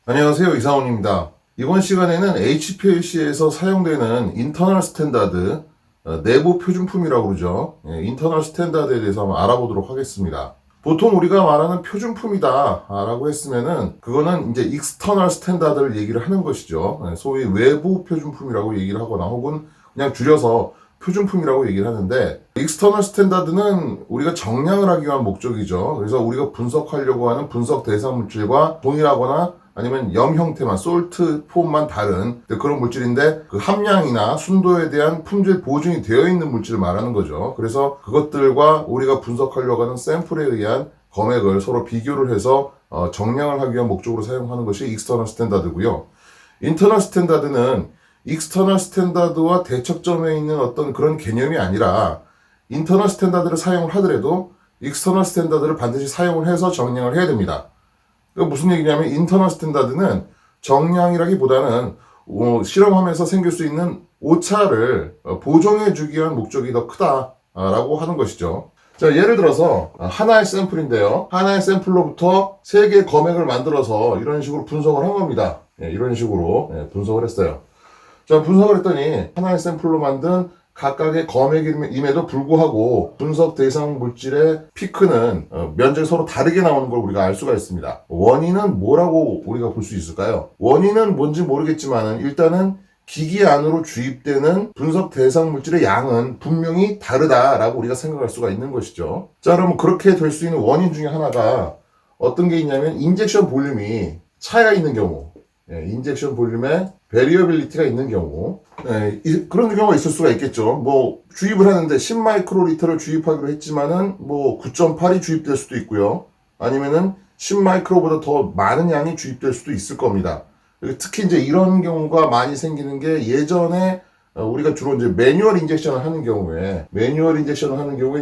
안녕하세요, 이상훈입니다. 이번 시간에는 HPLC에서 사용되는 인터널 스탠다드, 내부 표준품이라고 그러죠. 인터널 스탠다드에 대해서 한번 알아보도록 하겠습니다. 보통 우리가 말하는 표준품이다 라고 했으면은 그거는 이제 익스터널 스탠다드를 얘기를 하는 것이죠. 소위 외부 표준품이라고 얘기를 하거나 혹은 그냥 줄여서 표준품이라고 얘기를 하는데, 익스터널 스탠다드는 우리가 정량을 하기 위한 목적이죠. 그래서 우리가 분석하려고 하는 분석 대상 물질과 동일하거나 아니면 염 형태만, 솔트 폼만 다른 그런 물질인데, 그 함량이나 순도에 대한 품질 보증이 되어 있는 물질을 말하는 거죠. 그래서 그것들과 우리가 분석하려고 하는 샘플에 의한 검액을 서로 비교를 해서 정량을 하기 위한 목적으로 사용하는 것이 익스터널 스탠다드고요. 인터널 스탠다드는 익스터널 스탠다드와 대척점에 있는 어떤 그런 개념이 아니라, 인터널 스탠다드를 사용을 하더라도 익스터널 스탠다드를 반드시 사용을 해서 정량을 해야 됩니다. 무슨 얘기냐면, 인터널 스탠다드는 정량이라기보다는 실험하면서 생길 수 있는 오차를 보정해 주기 위한 목적이 더 크다라고 하는 것이죠. 자, 예를 들어서 하나의 샘플인데요. 하나의 샘플로부터 3개의 검액을 만들어서 이런 식으로 분석을 한 겁니다. 이런 식으로 분석을 했어요. 자, 분석을 했더니 하나의 샘플로 만든 각각의 검액임에도 불구하고 분석 대상 물질의 피크는 면적이 서로 다르게 나오는 걸 우리가 알 수가 있습니다. 원인은 뭐라고 우리가 볼 수 있을까요? 원인은 뭔지 모르겠지만 일단은 기기 안으로 주입되는 분석 대상 물질의 양은 분명히 다르다라고 우리가 생각할 수가 있는 것이죠. 자, 그러면 그렇게 될 수 있는 원인 중에 하나가 어떤 게 있냐면, 인젝션 볼륨이 차이가 있는 경우, 인젝션 볼륨에 베리어빌리티가 있는 경우, 그런 경우가 있을 수가 있겠죠. 뭐 주입을 하는데 10마이크로리터를 주입하기로 했지만은 뭐 9.8이 주입될 수도 있고요. 아니면은 10마이크로보다 더 많은 양이 주입될 수도 있을 겁니다. 특히 이제 이런 경우가 많이 생기는 게, 예전에 우리가 주로 이제 매뉴얼 인젝션을 하는 경우에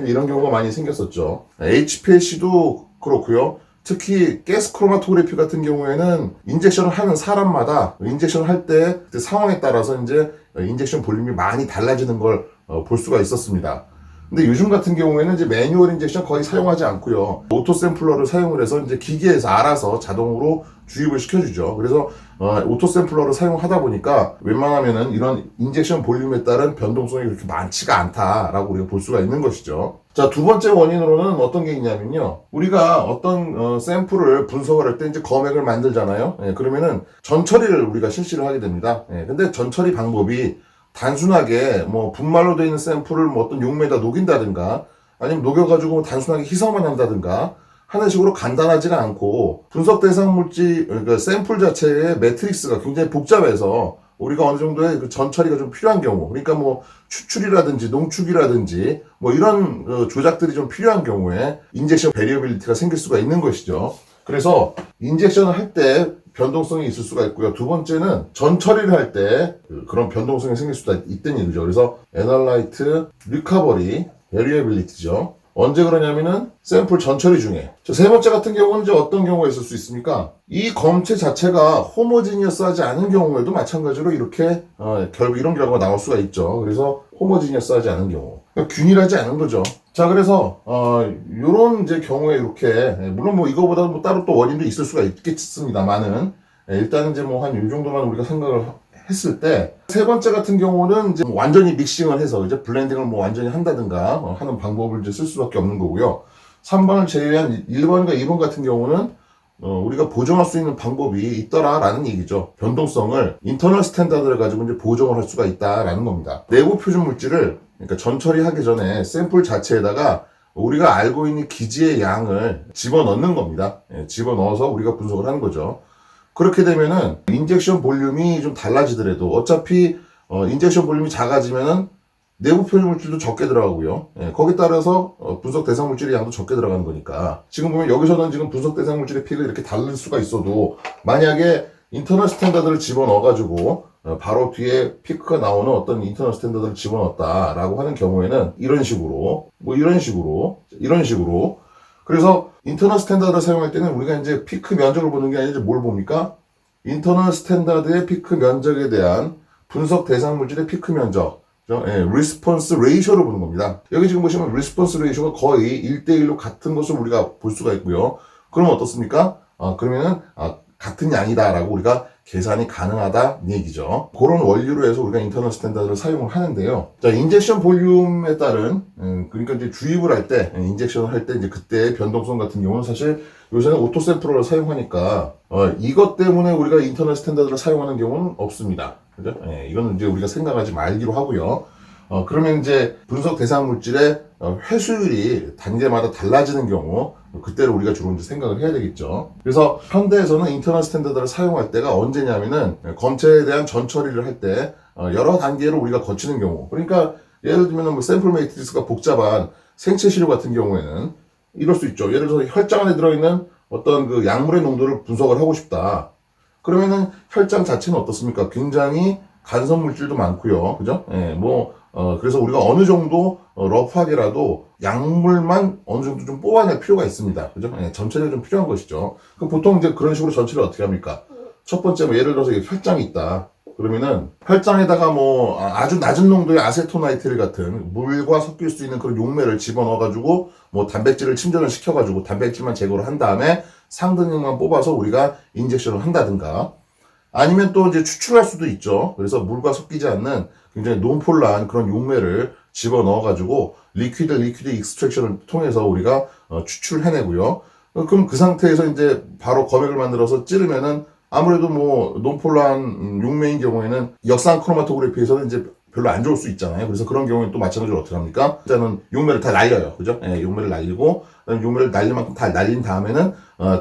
이런 경우가 많이 생겼었죠. HPLC도 그렇고요. 특히 가스 크로마토그래피 같은 경우에는 인젝션을 하는 사람마다 인젝션을 할 때 그 상황에 따라서 이제 인젝션 볼륨이 많이 달라지는 걸 볼 수가 있었습니다. 근데 요즘 같은 경우에는 이제 매뉴얼 인젝션 거의 사용하지 않고요. 오토 샘플러를 사용을 해서 이제 기계에서 알아서 자동으로 주입을 시켜주죠. 그래서 오토 샘플러를 사용하다 보니까 웬만하면은 이런 인젝션 볼륨에 따른 변동성이 그렇게 많지가 않다라고 우리가 볼 수가 있는 것이죠. 자, 두 번째 원인으로는 어떤 게 있냐면요. 우리가 어떤 샘플을 분석을 할 때 이제 검액을 만들잖아요. 그러면은 전처리를 우리가 실시를 하게 됩니다. 근데 전처리 방법이 단순하게 뭐 분말로 되어 있는 샘플을 뭐 어떤 용매에다 녹인다든가, 아니면 녹여가지고 단순하게 희석만 한다든가 하는 식으로 간단하지가 않고, 분석 대상 물질, 그러니까 샘플 자체의 매트릭스가 굉장히 복잡해서 우리가 어느 정도의 그 전처리가 좀 필요한 경우, 그러니까 뭐 추출이라든지 농축이라든지 뭐 이런 조작들이 좀 필요한 경우에 인젝션 베리어빌리티가 생길 수가 있는 것이죠. 그래서 인젝션을 할 때 변동성이 있을 수가 있고요. 두 번째는 전처리를 할 때 그런 변동성이 생길 수가 있다는 얘기죠. 그래서 애널라이트 리커버리 베리어빌리티죠. 언제 그러냐면은 샘플 전처리 중에. 세 번째 같은 경우는 이제 어떤 경우가 있을 수 있습니까? 이 검체 자체가 호모지니어스하지 않은 경우에도 마찬가지로 이렇게 결국 이런 결과가 나올 수가 있죠. 그래서 호모지니어스하지 않은 경우, 그러니까 균일하지 않은 거죠. 자, 그래서 요런 이제 경우에 이렇게, 물론 뭐 이거보다 뭐 따로 또 원인도 있을 수가 있겠습니다만은, 일단은 이제 뭐 한 요 정도만 우리가 생각을 했을 때, 세 번째 같은 경우는 이제 완전히 믹싱을 해서 이제 블렌딩을 뭐 완전히 한다든가 하는 방법을 이제 쓸 수밖에 없는 거고요. 3번을 제외한 1번과 2번 같은 경우는 우리가 보정할 수 있는 방법이 있더라라는 얘기죠. 변동성을 인터널 스탠다드를 가지고 이제 보정을 할 수가 있다라는 겁니다. 내부 표준 물질을, 그러니까 전처리하기 전에 샘플 자체에다가 우리가 알고 있는 기지의 양을 집어넣는 겁니다. 집어넣어서 우리가 분석을 하는 거죠. 그렇게 되면은 인젝션 볼륨이 좀 달라지더라도 어차피 인젝션 볼륨이 작아지면은 내부 표준 물질도 적게 들어가고요. 거기에 따라서 분석 대상 물질의 양도 적게 들어가는 거니까, 지금 보면 여기서는 지금 분석 대상 물질의 피가 이렇게 다를 수가 있어도, 만약에 인터널 스탠다드를 집어넣어가지고 바로 뒤에 피크가 나오는 어떤 인터널 스탠다드를 집어넣었다라고 하는 경우에는 이런 식으로, 뭐 이런 식으로. 그래서 인터널 스탠다드를 사용할 때는 우리가 이제 피크 면적을 보는 게 아니라 이제 뭘 봅니까? 인터널 스탠다드의 피크 면적에 대한 분석 대상 물질의 피크 면적, 리스폰스 레이쇼를 보는 겁니다. 여기 지금 보시면 리스폰스 레이쇼가 거의 1대1로 같은 것을 우리가 볼 수가 있고요. 그러면 어떻습니까? 그러면은 같은 양이다라고 우리가 계산이 가능하다 이 얘기죠. 그런 원리로 해서 우리가 인터널 스탠다드를 사용을 하는데요. 자, 인젝션 볼륨에 따른 그러니까 이제 주입을 할 때 인젝션을 할 때 이제 그때의 변동성 같은 경우는 사실 요새는 오토 샘플러를 사용하니까 이것 때문에 우리가 인터널 스탠다드를 사용하는 경우는 없습니다. 그죠? 이거는 이제 우리가 생각하지 말기로 하고요. 그러면 이제 분석 대상 물질의 회수율이 단계마다 달라지는 경우 그때를 우리가 주로 이제 생각을 해야 되겠죠. 그래서 현대에서는 인터널 스탠다드를 사용할 때가 언제냐면은 검체에 대한 전처리를 할 때 여러 단계로 우리가 거치는 경우. 그러니까 예를 들면 뭐 샘플 매트리스가 복잡한 생체 시료 같은 경우에는 이럴 수 있죠. 예를 들어서 혈장 안에 들어있는 어떤 그 약물의 농도를 분석을 하고 싶다. 그러면은 혈장 자체는 어떻습니까? 굉장히 간섭 물질도 많고요. 그죠? 그래서 우리가 어느 정도 러프하게라도 약물만 어느 정도 좀 뽑아낼 필요가 있습니다. 그죠? 전체적으로 좀 필요한 것이죠. 그럼 보통 이제 그런 식으로 전체를 어떻게 합니까? 첫 번째, 뭐 예를 들어서 혈장이 있다. 그러면은 혈장에다가 뭐 아주 낮은 농도의 아세토나이트릴 같은 물과 섞일 수 있는 그런 용매를 집어넣어가지고 뭐 단백질을 침전을 시켜가지고 단백질만 제거를 한 다음에 상등액만 뽑아서 우리가 인젝션을 한다든가 아니면 또 이제 추출할 수도 있죠. 그래서 물과 섞이지 않는 굉장히 논폴라한 그런 용매를 집어넣어가지고 리퀴드 익스트랙션을 통해서 우리가 추출해내고요. 그럼 그 상태에서 이제 바로 검액을 만들어서 찌르면은 아무래도 뭐 논폴라한 용매인 경우에는 역상 크로마토그래피에서는 이제 별로 안 좋을 수 있잖아요. 그래서 그런 경우에는 또 마찬가지로 어떻게 합니까? 일단은 용매를 다 날려요. 그죠? 용매를 날리고 용매를 날릴 만큼 다 날린 다음에는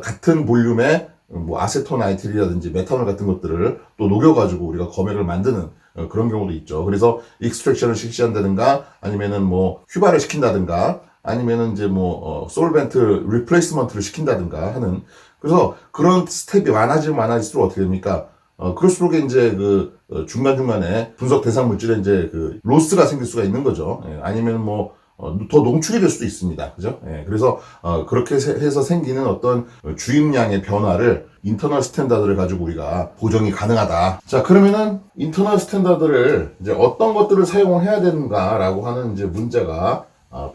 같은 볼륨의 뭐 아세토나이트리라든지 메탄올 같은 것들을 또 녹여가지고 우리가 검액을 만드는 그런 경우도 있죠. 그래서 익스트랙션을 실시한다든가 아니면은 뭐 휴발을 시킨다든가 아니면은 이제 뭐 솔벤트 리플레이스먼트를 시킨다든가 하는 그래서 그런 스텝이 많아질수록 어떻게 됩니까? 그럴수록 이제 중간중간에 분석 대상 물질에 이제 로스가 생길 수가 있는 거죠. 아니면 뭐 더 농축이 될 수도 있습니다. 그죠? 그래서 그렇게 해서 생기는 어떤 주입량의 변화를 인터널 스탠다드를 가지고 우리가 보정이 가능하다. 자, 그러면은 인터널 스탠다드를 이제 어떤 것들을 사용을 해야 되는가라고 하는 이제 문제가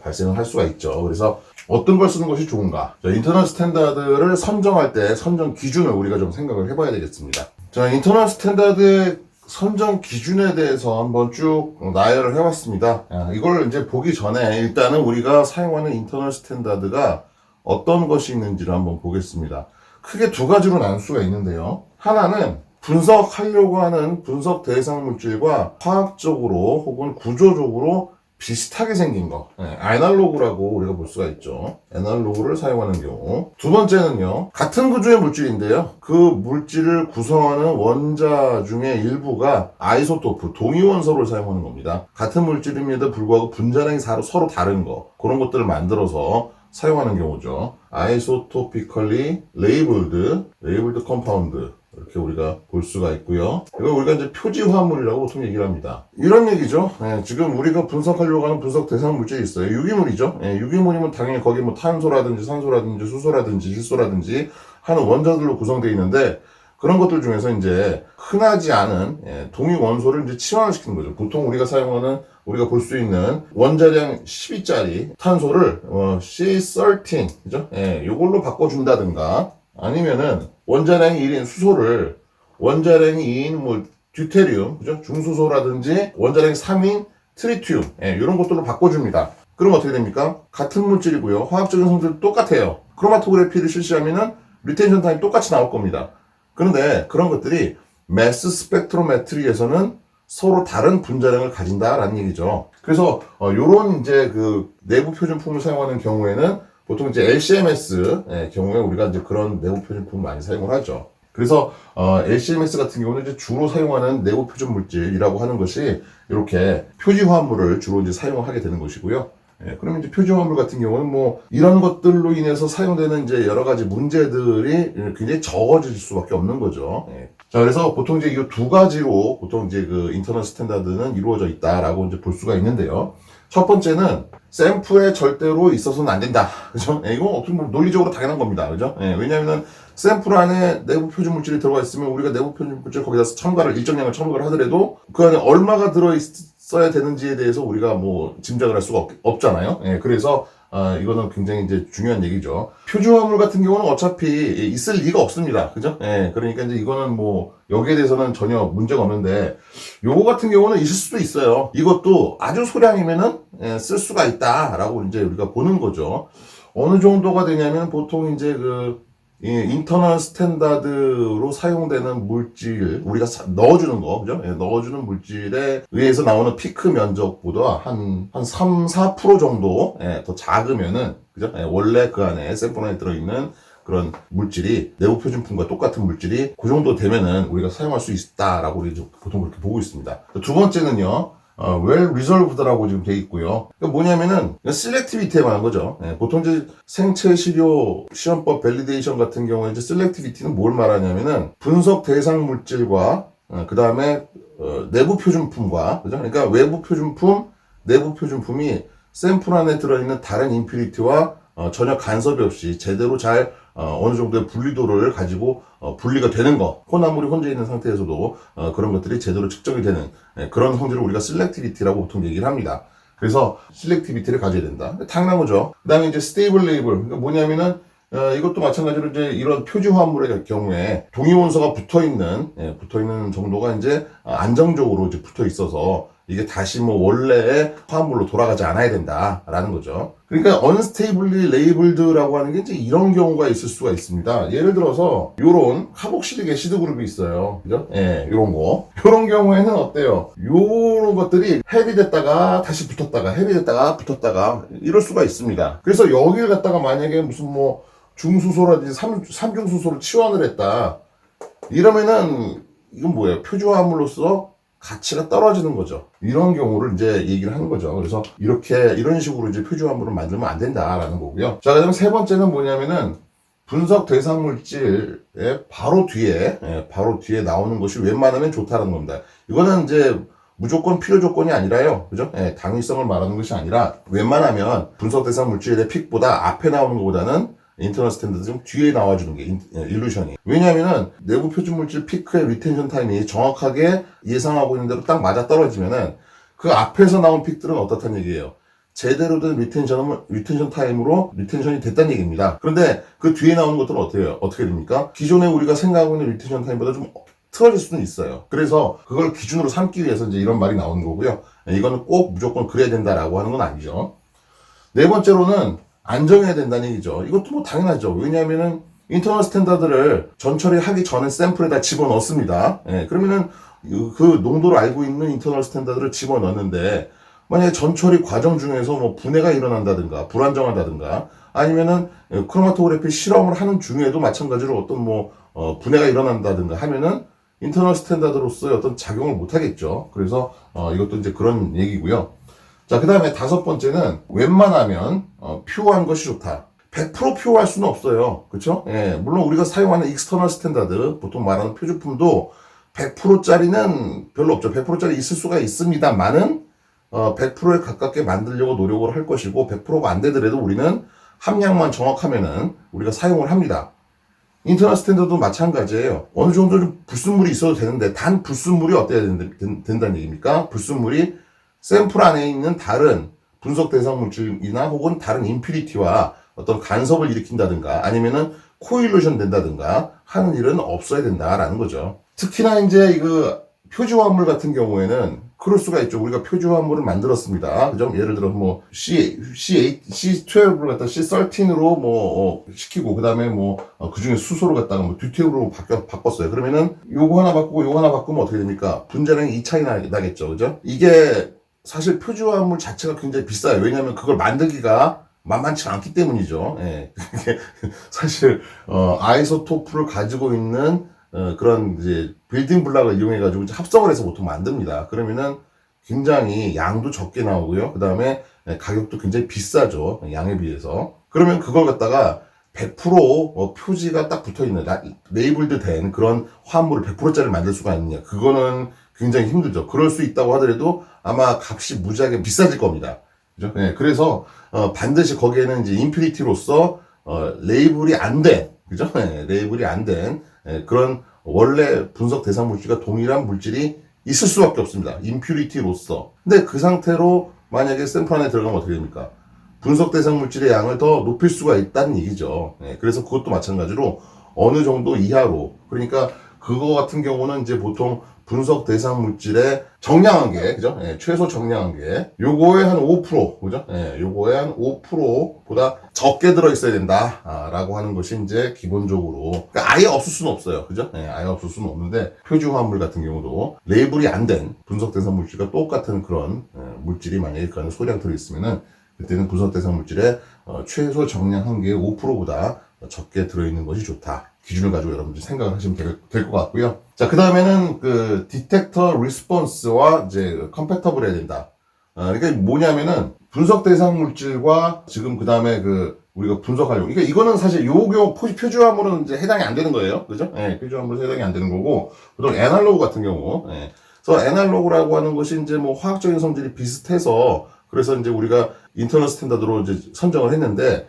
발생을 할 수가 있죠. 그래서 어떤 걸 쓰는 것이 좋은가? 자, 인터널 스탠다드를 선정할 때 선정 기준을 우리가 좀 생각을 해봐야 되겠습니다. 자, 인터널 스탠다드의 선정 기준에 대해서 한번 쭉 나열을 해봤습니다. 이걸 이제 보기 전에 일단은 우리가 사용하는 인터널 스탠다드가 어떤 것이 있는지를 한번 보겠습니다. 크게 두 가지로 나눌 수가 있는데요. 하나는 분석하려고 하는 분석 대상 물질과 화학적으로 혹은 구조적으로 비슷하게 생긴 거, 아날로그라고 우리가 볼 수가 있죠. 아날로그를 사용하는 경우. 두 번째는요, 같은 구조의 물질인데요. 그 물질을 구성하는 원자 중에 일부가 아이소토프, 동위 원소를 사용하는 겁니다. 같은 물질임에도 불구하고 분자량이 서로 다른 거, 그런 것들을 만들어서 사용하는 경우죠. 아이소토피컬리 레이블드 컴파운드. 이렇게 우리가 볼 수가 있고요. 이걸 우리가 이제 표지 화합물이라고 보통 얘기를 합니다. 이런 얘기죠. 지금 우리가 분석하려고 하는 분석 대상 물질이 있어요. 유기물이죠. 유기물이면 당연히 거기 뭐 탄소라든지 산소라든지 수소라든지 질소라든지 하는 원자들로 구성되어 있는데 그런 것들 중에서 이제 흔하지 않은 동위 원소를 이제 치환을 시키는 거죠. 보통 우리가 볼 수 있는 원자량 12짜리 탄소를 C13, 그죠? 요걸로 바꿔준다든가 아니면은 원자량이 1인 수소를 원자량이 2인 뭐 듀테리움, 그죠? 중수소라든지 원자량이 3인 트리튬, 이런 것들로 바꿔줍니다. 그럼 어떻게 됩니까? 같은 물질이고요. 화학적인 성질도 똑같아요. 크로마토그래피를 실시하면은 리텐션 타임 똑같이 나올 겁니다. 그런데 그런 것들이 매스 스펙트로메트리에서는 서로 다른 분자량을 가진다라는 얘기죠. 그래서 요런 이제 내부 표준품을 사용하는 경우에는 보통 이제 LCMS 경우에 우리가 이제 그런 내부 표준품을 많이 사용을 하죠. 그래서 LCMS 같은 경우는 이제 주로 사용하는 내부 표준 물질이라고 하는 것이 이렇게 표지 화합물을 주로 이제 사용을 하게 되는 것이고요. 그러면 이제 표지 화합물 같은 경우는 뭐 이런 것들로 인해서 사용되는 이제 여러 가지 문제들이 굉장히 적어질 수밖에 없는 거죠. 자, 그래서 보통 이제 이 두 가지로 보통 이제 인터널 스탠다드는 이루어져 있다라고 이제 볼 수가 있는데요. 첫 번째는 샘플에 절대로 있어서는 안 된다. 그죠? 이건 어떻게 보면 논리적으로 당연한 겁니다. 그죠? 왜냐면은 샘플 안에 내부 표준 물질이 들어가 있으면 우리가 내부 표준 물질 거기다 일정량을 첨가를 하더라도 그 안에 얼마가 들어있어야 되는지에 대해서 우리가 뭐 짐작을 할 수가 없잖아요. 그래서 이거는 굉장히 이제 중요한 얘기죠. 표준화물 같은 경우는 어차피 있을 리가 없습니다. 그죠? 예, 그러니까 이제 이거는 뭐, 여기에 대해서는 전혀 문제가 없는데, 요거 같은 경우는 있을 수도 있어요. 이것도 아주 소량이면은, 쓸 수가 있다라고 이제 우리가 보는 거죠. 어느 정도가 되냐면 보통 이제 인터널 스탠다드로 사용되는 물질, 우리가 넣어주는 거, 그죠? 넣어주는 물질에 의해서 나오는 피크 면적보다 한 3, 4% 정도, 더 작으면은, 그죠? 원래 그 안에, 샘플 안에 들어있는 그런 물질이, 내부 표준품과 똑같은 물질이 그 정도 되면은 우리가 사용할 수 있다라고 이제 보통 그렇게 보고 있습니다. 두 번째는요, well resolved라고 지금 돼 있고요. 그러니까 뭐냐면은 selectivity에 관한 거죠. 보통 이제 생체 시료 시험법 밸리데이션 같은 경우에 이제 selectivity는 뭘 말하냐면은 분석 대상 물질과 그 다음에 내부 표준품과, 그죠? 그러니까 외부 표준품, 내부 표준품이 샘플 안에 들어있는 다른 임퓨리티와 전혀 간섭이 없이 제대로 잘 어느 정도의 분리도를 가지고 분리가 되는 거, 혼합물이 혼재 있는 상태에서도 그런 것들이 제대로 측정이 되는 그런 성질을 우리가 selectivity라고 보통 얘기를 합니다. 그래서 selectivity를 가져야 된다. 당연한 거죠. 그 다음에 이제 stable label, 그러니까 뭐냐면은 이것도 마찬가지로 이제 이런 표지 화합물의 경우에 동위원소가 붙어있는 정도가 이제 안정적으로 이제 붙어 있어서 이게 다시 뭐 원래의 화합물로 돌아가지 않아야 된다라는 거죠. 그러니까 unstably labelled라고 하는 게 이제 이런 경우가 있을 수가 있습니다. 예를 들어서 요런 카복실릭 애시드 그룹이 있어요. 그죠? 요런 거. 요런 경우에는 어때요? 요런 것들이 해리됐다가 다시 붙었다가 해리됐다가 붙었다가 이럴 수가 있습니다. 그래서 여기를 갖다가 만약에 무슨 뭐 중수소라든지 삼중수소를 치환을 했다. 이러면은 이건 뭐예요? 표준화합물로서 가치가 떨어지는 거죠. 이런 경우를 이제 얘기를 하는 거죠. 그래서 이런 식으로 이제 표준화합물을 만들면 안 된다라는 거고요. 자, 그다음 세 번째는 뭐냐면은 분석 대상 물질의 바로 뒤에 나오는 것이 웬만하면 좋다는 겁니다. 이거는 이제 무조건 필요 조건이 아니라요. 그죠? 당위성을 말하는 것이 아니라 웬만하면 분석 대상 물질의 픽보다 앞에 나오는 것보다는 인터널 스탠다드 좀 뒤에 나와주는 게 일루션이. 왜냐면은 내부 표준 물질 피크의 리텐션 타임이 정확하게 예상하고 있는 대로 딱 맞아 떨어지면은 그 앞에서 나온 픽들은 어떻다는 얘기예요. 제대로 된 리텐션 타임으로 리텐션이 됐다는 얘기입니다. 그런데 그 뒤에 나오는 것들은 어떻게 됩니까? 기존에 우리가 생각하고 있는 리텐션 타임보다 좀 틀어질 수는 있어요. 그래서 그걸 기준으로 삼기 위해서 이제 이런 말이 나오는 거고요. 이거는 꼭 무조건 그래야 된다라고 하는 건 아니죠. 네 번째로는 안정해야 된다는 얘기죠. 이것도 뭐 당연하죠. 왜냐하면은 인터널 스탠다드를 전처리 하기 전에 샘플에다 집어넣습니다. 그러면은 그 농도를 알고 있는 인터널 스탠다드를 집어넣는데 만약에 전처리 과정 중에서 뭐 분해가 일어난다든가 불안정하다든가 아니면은 크로마토그래피 실험을 하는 중에도 마찬가지로 어떤 뭐 분해가 일어난다든가 하면은 인터널 스탠다드로서의 어떤 작용을 못 하겠죠. 그래서 이것도 이제 그런 얘기고요. 자, 그 다음에 다섯 번째는 웬만하면 퓨어한 것이 좋다. 100% 퓨어할 수는 없어요. 그쵸? 물론 우리가 사용하는 익스터널 스탠다드, 보통 말하는 표준품도 100%짜리는 별로 없죠. 100%짜리 있을 수가 있습니다만은 100%에 가깝게 만들려고 노력을 할 것이고 100%가 안 되더라도 우리는 함량만 정확하면은 우리가 사용을 합니다. 인터널 스탠다드도 마찬가지예요. 어느 정도 좀 불순물이 있어도 되는데 단 불순물이 어때야 된다는 얘기입니까? 불순물이 샘플 안에 있는 다른 분석 대상 물질이나 혹은 다른 임퓨리티와 어떤 간섭을 일으킨다든가 아니면은 코일루션 된다든가 하는 일은 없어야 된다라는 거죠. 특히나 이제 표준화합물 같은 경우에는 그럴 수가 있죠. 우리가 표준화합물을 만들었습니다. 그죠? 예를 들어 뭐 C12를 갖다 C13으로 뭐 시키고 그다음에 뭐 그중에 수소를 갖다가 뭐 듀테리움으로 바꿨어요. 그러면은 요거 하나 바꾸고 요거 하나 바꾸면 어떻게 됩니까? 분자량이 2차이 나겠죠. 그죠? 이게 사실 표준화합물 자체가 굉장히 비싸요. 왜냐하면 그걸 만들기가 만만치 않기 때문이죠. 사실 아이소토프를 가지고 있는 그런 이제 빌딩 블락을 이용해가지고 합성을 해서 보통 만듭니다. 그러면은 굉장히 양도 적게 나오고요. 그 다음에 가격도 굉장히 비싸죠. 양에 비해서. 그러면 그걸 갖다가 100% 표지가 딱 붙어있는 레이블드 된 그런 화합물을 100%짜리 만들 수가 있느냐. 그거는 굉장히 힘들죠. 그럴 수 있다고 하더라도 아마 값이 무지하게 비싸질 겁니다. 그죠? 그래서 반드시 거기에는 이제 임퓨리티로서 레이블이 안 된, 그죠? 레이블이 안 된 그런 원래 분석 대상 물질과 동일한 물질이 있을 수밖에 없습니다. 임퓨리티로서. 근데 그 상태로 만약에 샘플 안에 들어가면 어떻게 됩니까? 분석 대상 물질의 양을 더 높일 수가 있다는 얘기죠. 예, 그래서 그것도 마찬가지로 어느 정도 이하로, 그러니까 그거 같은 경우는 이제 보통 분석 대상 물질의 정량한계, 그죠? 예, 최소 정량한계. 요거의 한 5%, 그죠? 예, 요거의 한 5%보다 적게 들어있어야 된다. 라고 하는 것이 이제 기본적으로. 그러니까 아예 없을 수는 없어요. 그죠? 예, 아예 없을 수는 없는데, 표준화합물 같은 경우도 레이블이 안 된 분석 대상 물질과 똑같은 그런 물질이 만약에 그 안에 소량 들어있으면은, 그때는 분석 대상 물질의 최소 정량 한계의 5%보다 적게 들어있는 것이 좋다. 기준을 가지고 여러분들이 생각을 하시면 될 것 같고요. 자, 그 다음에는 그 디텍터 리스폰스와 이제 컴패터블 해야 된다. 그러니까 뭐냐면은 분석 대상 물질과 지금 그 다음에 그 우리가 분석하려고. 그러니까 이거는 사실 표준화물은 이제 해당이 안 되는 거예요. 그죠? 예, 표준화물은 해당이 안 되는 거고, 보통 애널로그 같은 경우, 예. 그래서 애널로그라고 하는 것이 이제 뭐 화학적인 성질이 비슷해서 그래서 이제 우리가 인터널 스탠다드로 이제 선정을 했는데,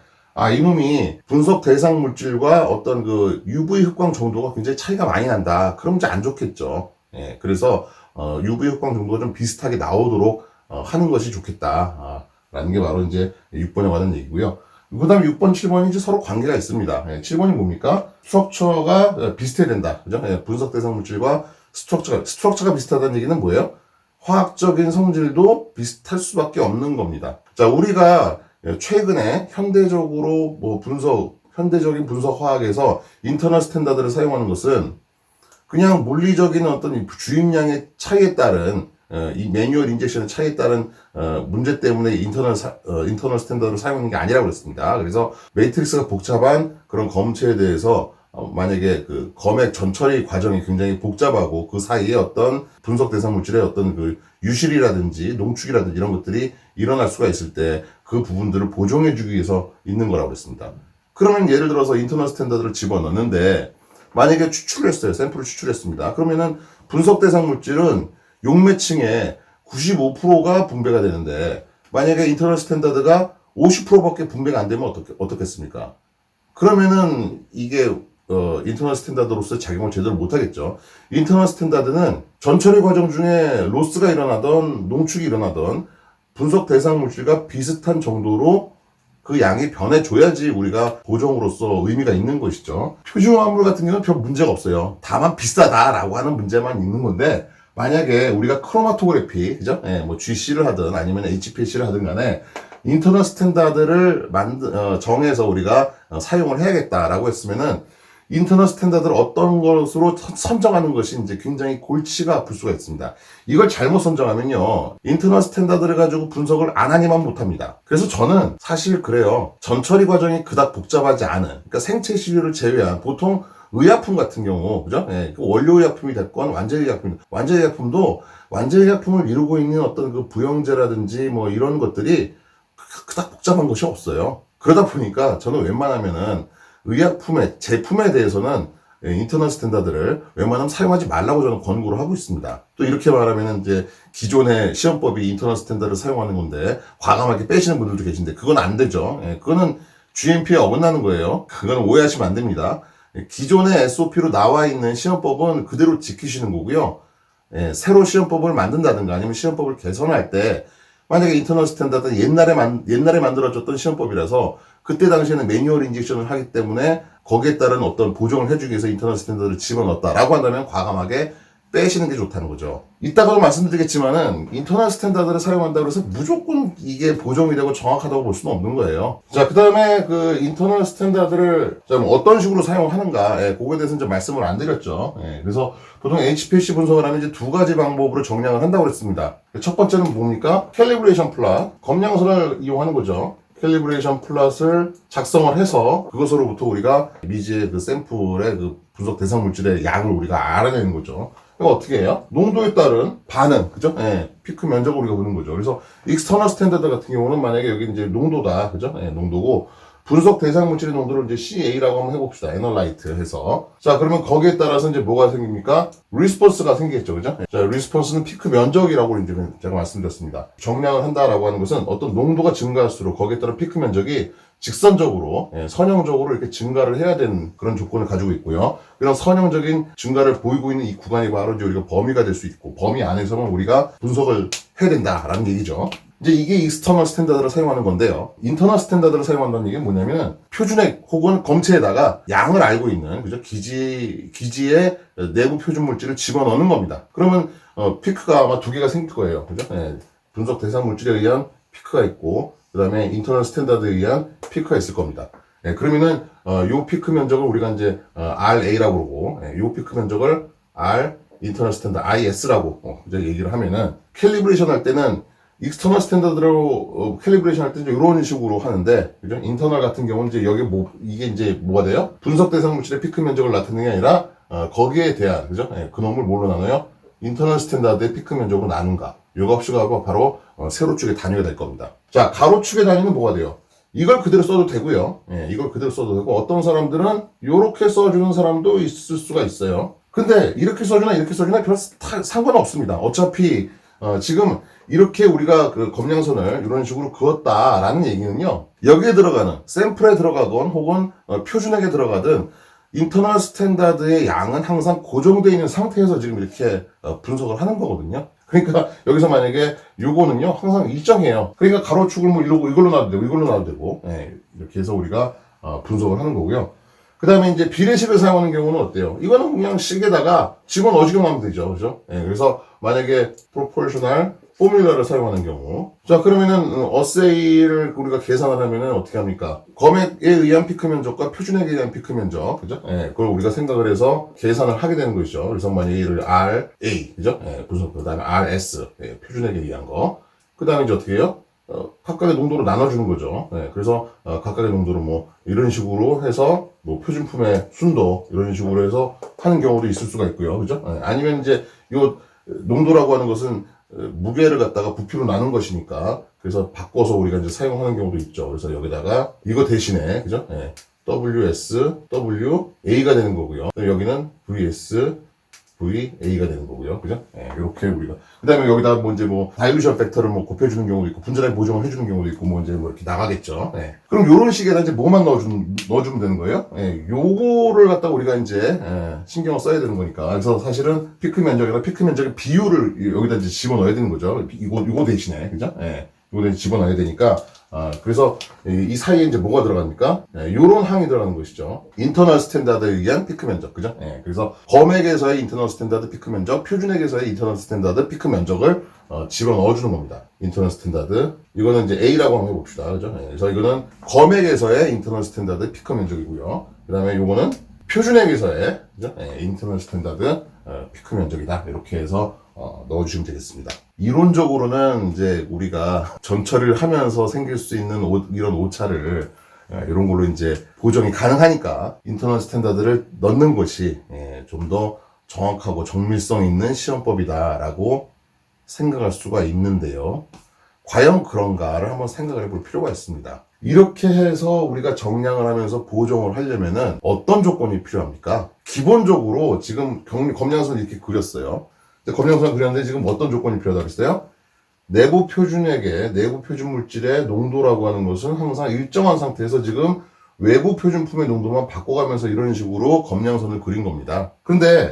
이놈이 분석 대상 물질과 어떤 그 UV 흑광 정도가 굉장히 차이가 많이 난다. 그럼 이제 안 좋겠죠. 예, 그래서, UV 흑광 정도가 좀 비슷하게 나오도록, 하는 것이 좋겠다. 라는 게 바로 이제 6번에 관한 얘기고요. 그 다음에 6번, 7번이 이제 서로 관계가 있습니다. 예, 7번이 뭡니까? 스트럭처가 비슷해야 된다. 그죠? 예, 분석 대상 물질과 스트럭처가 비슷하다는 얘기는 뭐예요? 화학적인 성질도 비슷할 수밖에 없는 겁니다. 자, 우리가 최근에 현대적인 분석 화학에서 인터널 스탠다드를 사용하는 것은 그냥 물리적인 어떤 주입량의 차이에 따른 이 매뉴얼 인젝션의 차이에 따른 문제 때문에 인터널 스탠다드를 사용하는 게 아니라고 그랬습니다. 그래서 매트릭스가 복잡한 그런 검체에 대해서 만약에 그 검액 전처리 과정이 굉장히 복잡하고 그 사이에 어떤 분석 대상 물질의 어떤 그 유실이라든지 농축이라든지 이런 것들이 일어날 수가 있을 때 그 부분들을 보정해주기 위해서 있는 거라고 그랬습니다. 그러면 예를 들어서 인터널 스탠다드를 집어넣는데 만약에 샘플을 추출했습니다. 그러면은 분석 대상 물질은 용매층의 95%가 분배가 되는데 만약에 인터널 스탠다드가 50%밖에 분배가 안 되면 어떻겠습니까? 그러면은 이게 인터널 스탠다드로서 작용을 제대로 못하겠죠. 인터널 스탠다드는 전처리 과정 중에 로스가 일어나던 농축이 일어나던 분석 대상 물질과 비슷한 정도로 그 양이 변해줘야지 우리가 보정으로서 의미가 있는 것이죠. 표준화합물 같은 경우는 별 문제가 없어요. 다만 비싸다라고 하는 문제만 있는 건데 만약에 우리가 크로마토그래피, 그죠? 예, 뭐 GC를 하든 아니면 HPLC를 하든 간에 인터널 스탠다드를 정해서 우리가 사용을 해야겠다라고 했으면은 인터널 스탠다드를 어떤 것으로 선정하는 것이 이제 굉장히 골치가 아플 수가 있습니다. 이걸 잘못 선정하면요. 인터널 스탠다드를 가지고 분석을 안 하니만 못합니다. 그래서 저는 사실 그래요. 전처리 과정이 그닥 복잡하지 않은, 그러니까 생체 시료를 제외한 보통 의약품 같은 경우, 그죠? 예, 그 원료 의약품이 됐건 완제 의약품도 완제 의약품을 이루고 있는 어떤 그 부영제라든지 뭐 이런 것들이 그닥 복잡한 것이 없어요. 그러다 보니까 저는 웬만하면은 제품에 대해서는 인터널 스탠다드를 웬만하면 사용하지 말라고 저는 권고를 하고 있습니다. 또 이렇게 말하면 이제 기존의 시험법이 인터널 스탠다드를 사용하는 건데 과감하게 빼시는 분들도 계신데 그건 안 되죠. 그거는 GMP에 어긋나는 거예요. 그건 오해하시면 안 됩니다. 기존의 SOP로 나와 있는 시험법은 그대로 지키시는 거고요. 새로 시험법을 만든다든가 아니면 시험법을 개선할 때 만약에 인터널 스탠다드는 옛날에 만들어졌던 시험법이라서 그때 당시에는 매뉴얼 인젝션을 하기 때문에 거기에 따른 어떤 보정을 해주기 위해서 인터널 스탠다드를 집어넣었다라고 한다면 과감하게 빼시는 게 좋다는 거죠. 이따가도 말씀드리겠지만은 인터널 스탠다드를 사용한다고 해서 무조건 이게 보정이 되고 정확하다고 볼 수는 없는 거예요. 자, 그 다음에 그 인터널 스탠다드를 좀 어떤 식으로 사용하는가, 그거에 대해서는 좀 말씀을 안 드렸죠. 그래서 보통 HPLC 분석을 하면 이제 두 가지 방법으로 정량을 한다고 그랬습니다. 첫 번째는 뭡니까? 캘리브레이션 플랫, 검량선을 이용하는 거죠. 캘리브레이션 플랫을 작성을 해서 그것으로부터 우리가 미지의 그 샘플의 그 분석 대상 물질의 양을 우리가 알아내는 거죠. 그러니까 어떻게 해요? 농도에 따른 반응, 그죠? 피크 면적을 우리가 보는 거죠. 그래서 익스터널 스탠다드 같은 경우는 만약에 여기 이제 농도다, 그죠? 농도고 분석 대상 물질의 농도를 이제 CA라고 한번 해봅시다. 애널라이트 해서. 자, 그러면 거기에 따라서 이제 뭐가 생깁니까? 리스폰스가 생기겠죠. 그죠? 자, 리스폰스는 피크 면적이라고 이제 제가 말씀드렸습니다. 정량을 한다라고 하는 것은 어떤 농도가 증가할수록 거기에 따른 피크 면적이 직선적으로, 선형적으로 이렇게 증가를 해야 되는 그런 조건을 가지고 있고요. 그런 선형적인 증가를 보이고 있는 이 구간이 바로 이제 우리가 범위가 될 수 있고, 범위 안에서만 우리가 분석을 해야 된다라는 얘기죠. 이제 이게 익스터널 스탠다드를 사용하는 건데요. 인터널 스탠다드를 사용한다는 얘기는 뭐냐면 표준액 혹은 검체에다가 양을 알고 있는 그죠? 기지의 내부 표준 물질을 집어넣는 겁니다. 그러면 피크가 아마 두 개가 생길 거예요. 그죠? 예, 분석 대상 물질에 의한 피크가 있고 그다음에 인터널 스탠다드에 의한 피크가 있을 겁니다. 예, 그러면은 요 피크 면적을 우리가 이제 RA라고 그러고 요 피크 면적을 R 인터널 스탠다드 IS라고 이제 얘기를 하면은 캘리브레이션 할 때는 익스터널 스탠다드로 캘리브레이션 할 때 이런 식으로 하는데 그죠? 인터널 같은 경우는 이제 여기 이게 이제 뭐가 돼요? 분석 대상 물질의 피크 면적을 나타내는 게 아니라 거기에 대한 그죠? 예, 그 놈을 뭘로 나눠요? 인터널 스탠다드의 피크 면적으로 나눈가? 요 값이 바로 세로축의 단위가 될 겁니다. 자, 가로축의 단위는 뭐가 돼요? 이걸 그대로 써도 되고요. 예, 이걸 그대로 써도 되고 어떤 사람들은 이렇게 써주는 사람도 있을 수가 있어요. 근데 이렇게 써주나 이렇게 써주나 별 상관없습니다. 어차피 지금 이렇게 우리가 그 검량선을 이런 식으로 그었다라는 얘기는요. 여기에 들어가는 샘플에 들어가건 혹은 표준액에 들어가든 인터널 스탠다드의 양은 항상 고정되어 있는 상태에서 지금 이렇게 분석을 하는 거거든요. 그러니까 여기서 만약에 요거는요 항상 일정해요. 그러니까 가로축을 뭐 이걸로 놔도 되고 이걸로 놔도 되고 이렇게 해서 우리가 분석을 하는 거고요. 그 다음에 이제 비례식을 사용하는 경우는 어때요? 이거는 그냥 식에다가 집어넣어주기만 하면 되죠. 그죠? 그래서 만약에 proportional 포뮬러를 사용하는 경우. 자, 그러면은, 어세이를 우리가 계산을 하면은 어떻게 합니까? 검액에 의한 피크 면적과 표준액에 의한 피크 면적. 그죠? 그걸 우리가 생각을 해서 계산을 하게 되는 것이죠. 그래서 만약에 이를 RA. 그죠? 그 다음에 RS. 표준액에 의한 거. 그 다음에 이제 어떻게 해요? 각각의 농도로 나눠주는 거죠. 그래서 각각의 농도를 뭐 이런 식으로 해서 뭐 표준품의 순도 이런 식으로 해서 하는 경우도 있을 수가 있고요. 그죠? 아니면 이제 요 농도라고 하는 것은 무게를 갖다가 부피로 나눈 것이니까 그래서 바꿔서 우리가 이제 사용하는 경우도 있죠. 그래서 여기다가 이거 대신에 그죠? WS, WA가 되는 거고요. 여기는 VS, VA가 되는 거고요. 그죠? 이렇게 우리가. 그 다음에 여기다 뭐 이제 뭐, 다일루션 팩터를 뭐 곱해주는 경우도 있고, 분자량 보정을 해주는 경우도 있고, 뭐 이제 뭐 이렇게 나가겠죠. 그럼 요런 식에다 이제 뭐만 넣어주면 되는 거예요? 요거를 갖다가 우리가 이제, 신경을 써야 되는 거니까. 그래서 사실은 피크 면적이나 피크 면적의 비율을 여기다 이제 집어넣어야 되는 거죠. 요거 대신에. 그죠? 요거 대신 집어넣어야 되니까. 그래서 이 사이에 이제 뭐가 들어갑니까? 요런 항이 들어가는 것이죠. 인터널 스탠다드에 의한 피크 면적, 그죠? 그래서 검액에서의 인터널 스탠다드 피크 면적, 표준액에서의 인터널 스탠다드 피크 면적을 집어넣어주는 겁니다. 인터널 스탠다드. 이거는 이제 A라고 한번 해봅시다. 그죠? 그래서 이거는 검액에서의 인터널 스탠다드 피크 면적이고요. 그 다음에 요거는 표준액에서의, 그죠? 인터널 스탠다드 피크 면적이다. 이렇게 해서 넣어주시면 되겠습니다. 이론적으로는 이제 우리가 전처리를 하면서 생길 수 있는 이런 오차를 이런 걸로 이제 보정이 가능하니까 인터널 스탠다드를 넣는 것이 좀 더 정확하고 정밀성 있는 시험법이다라고 생각할 수가 있는데요. 과연 그런가를 한번 생각을 해볼 필요가 있습니다. 이렇게 해서 우리가 정량을 하면서 보정을 하려면은 어떤 조건이 필요합니까? 기본적으로 지금 검량선을 이렇게 그렸어요. 검량선 그렸는데 지금 어떤 조건이 필요하다고 했어요? 내부 표준액의 내부 표준 물질의 농도라고 하는 것은 항상 일정한 상태에서 지금 외부 표준품의 농도만 바꿔가면서 이런 식으로 검량선을 그린 겁니다. 근데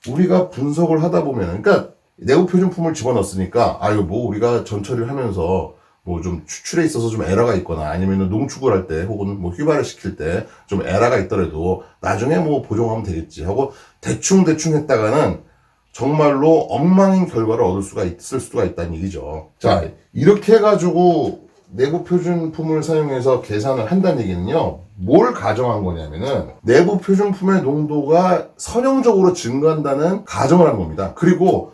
우리가 분석을 하다 보면, 그러니까 내부 표준품을 집어넣었으니까, 이거 뭐 우리가 전처리를 하면서 뭐 좀 추출에 있어서 좀 에러가 있거나 아니면 농축을 할 때 혹은 뭐 휘발을 시킬 때 좀 에러가 있더라도 나중에 뭐 보정하면 되겠지 하고 대충 했다가는 정말로 엉망인 결과를 얻을 수가 있을 수가 있다는 얘기죠. 자, 이렇게 해가지고 내부 표준품을 사용해서 계산을 한다는 얘기는요, 뭘 가정한 거냐면은 내부 표준품의 농도가 선형적으로 증가한다는 가정을 한 겁니다. 그리고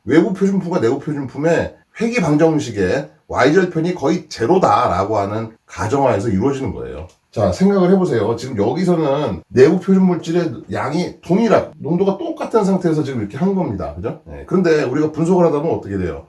외부 표준품과 내부 표준품의 회귀 방정식의 y절편이 거의 제로다라고 하는 가정하에서 이루어지는 거예요. 자, 생각을 해보세요. 지금 여기서는 내부 표준 물질의 양이 동일한 농도가 똑같은 상태에서 지금 이렇게 한 겁니다. 그죠? 그런데 우리가 분석을 하다 보면 어떻게 돼요?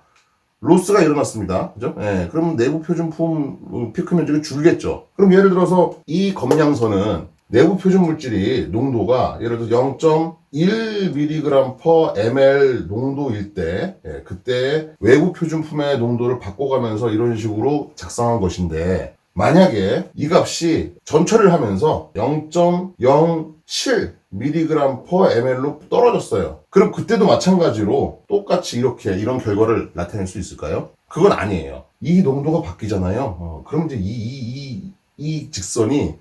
로스가 일어났습니다. 그죠? 그럼 내부 표준품 피크 면적이 줄겠죠. 그럼 예를 들어서 이 검량선은 내부 표준 물질이 농도가 예를 들어서 0.1mg per ml 농도일 때 그때 외부 표준품의 농도를 바꿔가면서 이런 식으로 작성한 것인데 만약에 이 값이 전처리를 하면서 0.07mg per ml로 떨어졌어요. 그럼 그때도 마찬가지로 똑같이 이런 결과를 나타낼 수 있을까요? 그건 아니에요. 이 농도가 바뀌잖아요. 그럼 이제 이 직선이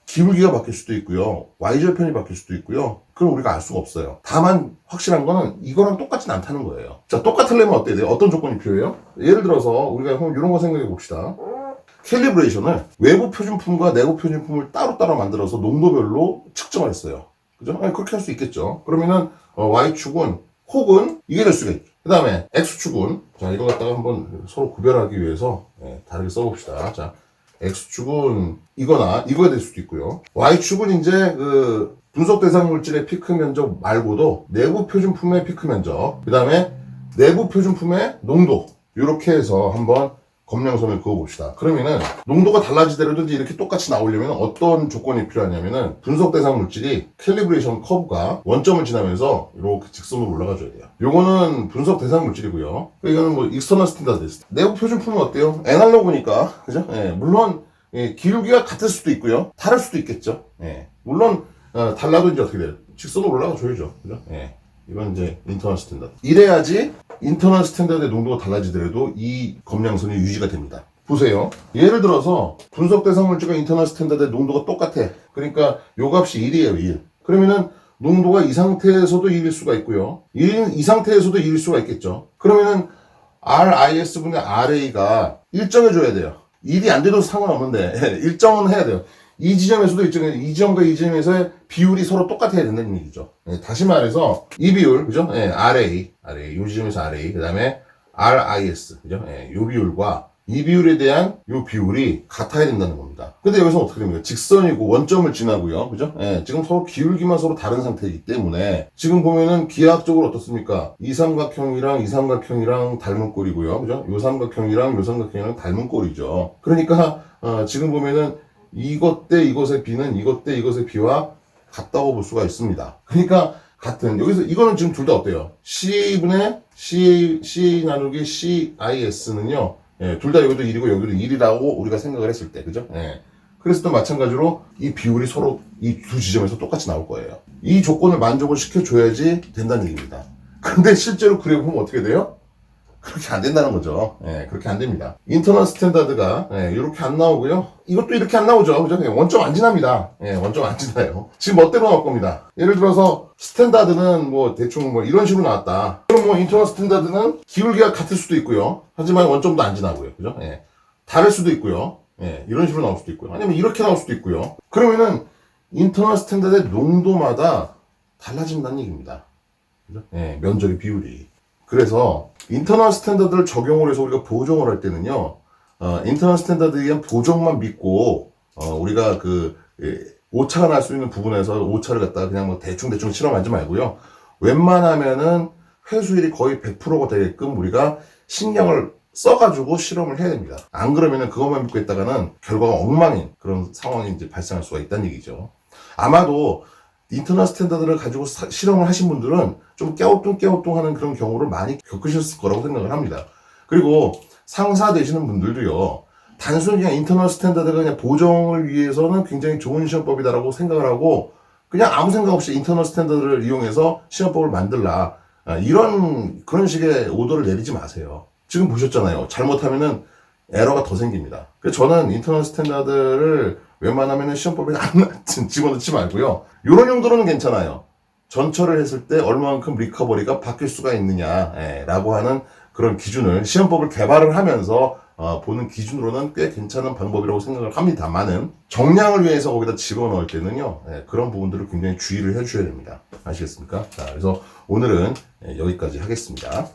기울기가 바뀔 수도 있고요. Y절편이 바뀔 수도 있고요. 그럼 우리가 알 수가 없어요. 다만 확실한 거는 이거랑 똑같진 않다는 거예요. 자, 똑같으려면 어때야 돼요? 어떤 조건이 필요해요? 예를 들어서 우리가 이런 거 생각해 봅시다. 캘리브레이션을 외부 표준품과 내부 표준품을 따로따로 만들어서 농도별로 측정을 했어요. 그죠? 그렇게 할 수 있겠죠. 그러면은 Y축은 혹은 이게 될 수가 있죠. 그 다음에 X축은, 자, 이거 갖다가 한번 서로 구별하기 위해서 다르게 써봅시다. 자, X축은 이거나 이거가 될 수도 있고요. Y축은 이제 그 분석 대상 물질의 피크 면적 말고도 내부 표준품의 피크 면적, 그 다음에 내부 표준품의 농도, 이렇게 해서 한번 검량선을 그어봅시다. 그러면은 농도가 달라지더라도 이렇게 똑같이 나오려면 어떤 조건이 필요하냐면은 분석 대상 물질이 캘리브레이션 커브가 원점을 지나면서 이렇게 직선으로 올라가줘야 돼요. 요거는 분석 대상 물질이고요. 이거는 뭐 익스터널 스탠다드. 내부 표준품은 어때요? 애날로그니까, 그죠? 물론 기울기가 같을 수도 있고요. 다를 수도 있겠죠. 물론 달라도 이제 어떻게 돼요? 직선으로 올라가 줘야죠. 그죠? 이건 이제 인터널 스탠다드. 이래야지 인터널 스탠다드의 농도가 달라지더라도 이 검량선이 유지가 됩니다. 보세요. 예를 들어서 분석 대상 물질과 인터널 스탠다드의 농도가 똑같아. 그러니까 요 값이 1이에요, 1. 그러면은 농도가 이 상태에서도 1일 수가 있고요. 이 상태에서도 1일 수가 있겠죠. 그러면은 RIS분의 RA가 일정해줘야 돼요. 1이 안 돼도 상관없는데 일정은 해야 돼요. 이 지점에서도 이 지점과 이 지점에서의 비율이 서로 똑같아야 된다는 얘기죠. 다시 말해서 이 비율, 그죠? RA, 이 지점에서 RA, 그 다음에 RIS, 그죠? 이 비율과 이 비율에 대한 이 비율이 같아야 된다는 겁니다. 근데 여기서 어떻게 됩니까? 직선이고 원점을 지나고요, 그죠? 지금 서로 기울기만 서로 다른 상태이기 때문에 지금 보면은 기하학적으로 어떻습니까? 이 삼각형이랑 이 삼각형이랑 닮은 꼴이고요, 그죠? 요 삼각형이랑 요 삼각형이랑 닮은 꼴이죠. 그러니까 지금 보면은 이것 대 이것의 비는 이것 대 이것의 비와 같다고 볼 수가 있습니다. 그러니까 같은, 여기서 이거는 지금 둘 다 어때요? CA분의 CA 나누기 CIS는요, 둘 다 여기도 1이고 여기도 1이라고 우리가 생각을 했을 때, 그죠? 그래서 또 마찬가지로 이 비율이 서로 이 두 지점에서 똑같이 나올 거예요. 이 조건을 만족을 시켜줘야지 된다는 얘기입니다. 근데 실제로 그려보면 어떻게 돼요? 그렇게 안 된다는 거죠. 그렇게 안 됩니다. 인터널 스탠다드가 이렇게 안 나오고요. 이것도 이렇게 안 나오죠. 그죠? 원점 안 지납니다. 원점 안 지나요. 지금 멋대로 나올 겁니다. 예를 들어서 스탠다드는 뭐 대충 뭐 이런 식으로 나왔다. 그럼 뭐 인터널 스탠다드는 기울기가 같을 수도 있고요. 하지만 원점도 안 지나고요. 그죠? 다를 수도 있고요. 이런 식으로 나올 수도 있고요. 아니면 이렇게 나올 수도 있고요. 그러면은 인터널 스탠다드의 농도마다 달라진다는 얘기입니다. 그죠? 면적의 비율이. 그래서 인터널 스탠다드를 적용을 해서 우리가 보정을 할 때는요, 인터널 스탠다드에 의한 보정만 믿고 우리가 오차가 날 수 있는 부분에서 오차를 갖다가 그냥 뭐 대충 실험하지 말고요. 웬만하면은 회수율이 거의 100%가 되게끔 우리가 신경을 써가지고 실험을 해야 됩니다. 안 그러면은 그것만 믿고 있다가는 결과가 엉망인 그런 상황이 이제 발생할 수가 있다는 얘기죠. 아마도 인터널 스탠다드를 가지고 실험을 하신 분들은 좀 깨우뚱하는 그런 경우를 많이 겪으셨을 거라고 생각을 합니다. 그리고 상사 되시는 분들도요, 단순히 그냥 인터널 스탠다드가 그냥 보정을 위해서는 굉장히 좋은 시험법이다라고 생각을 하고 그냥 아무 생각 없이 인터널 스탠다드를 이용해서 시험법을 만들라, 그런 식의 오더를 내리지 마세요. 지금 보셨잖아요. 잘못하면은 에러가 더 생깁니다. 그래서 저는 인터널 스탠다드를 웬만하면은 시험법에 안 집어넣지 말고요. 요런 용도로는 괜찮아요. 전처를 했을 때 얼마만큼 리커버리가 바뀔 수가 있느냐, 라고 하는 그런 기준을, 시험법을 개발을 하면서 보는 기준으로는 꽤 괜찮은 방법이라고 생각을 합니다만은 정량을 위해서 거기다 집어넣을 때는요, 그런 부분들을 굉장히 주의를 해주셔야 됩니다. 아시겠습니까? 자, 그래서 오늘은 여기까지 하겠습니다.